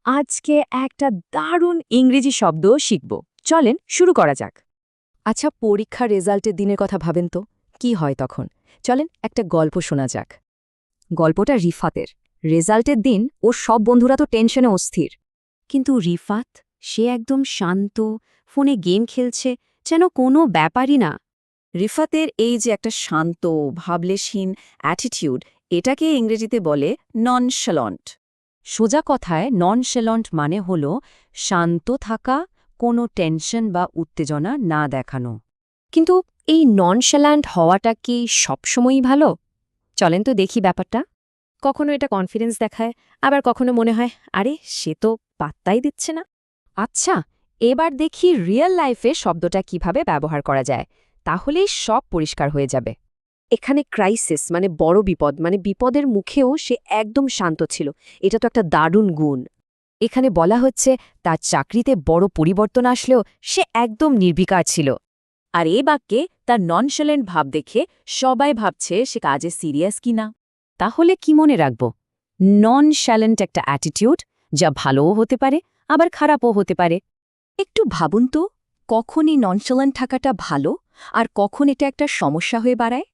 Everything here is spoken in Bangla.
আজকে একটা দারুণ ইংরেজি শব্দ শিখব। চলেন শুরু করা যাক। আচ্ছা, পরীক্ষার রেজাল্টের দিনের কথা ভাবেন তো কি হয় তখন? চলেন একটা গল্প শোনা যাক। গল্পটা রিফাতের। রেজাল্টের দিন ওর সব বন্ধুরা তো টেনশনে অস্থির, কিন্তু রিফাত, সে একদম শান্ত, ফোনে গেম খেলছে, যেন কোনো ব্যাপারই না। রিফাতের এই যে একটা শান্ত ভাবলেশহীন অ্যাটিটিউড, এটাকে ইংরেজিতে বলে ননশালন্ট। সোজা কথায় ননশেলন্ট মানে হল শান্ত থাকা, কোনো টেনশন বা উত্তেজনা না দেখানো। কিন্তু এই ননশ্যাল্যান্ট হওয়াটা কি সবসময়ই ভালো? চলেন তো দেখি ব্যাপারটা। কখনো এটা কনফিডেন্স দেখায়, আবার কখনো মনে হয় আরে সে তো পাত্তাই দিচ্ছে না। আচ্ছা, এবার দেখি রিয়েল লাইফে শব্দটা কিভাবে ব্যবহার করা যায়, তাহলেই সব পরিষ্কার হয়ে যাবে। এখানে ক্রাইসিস মানে বড় বিপদ, মানে বিপদের মুখেও সে একদম শান্ত ছিল। এটা তো একটা দারুণ গুণ। এখানে বলা হচ্ছে তার চাকরিতে বড় পরিবর্তন আসলেও সে একদম নির্বিকার ছিল। আর এই বাক্যে তার ননশালেন্ট ভাব দেখে সবাই ভাবছে সে কাজে সিরিয়াস কিনা। তাহলে কি মনে রাখব? ননশ্যালেন্ট একটা অ্যাটিটিউড, যা ভালোও হতে পারে আবার খারাপও হতে পারে। একটু ভাবুন তো, কখন এই ননশ্যালেন্ট থাকাটা ভালো আর কখন এটা একটা সমস্যা হয়ে বাড়ায়।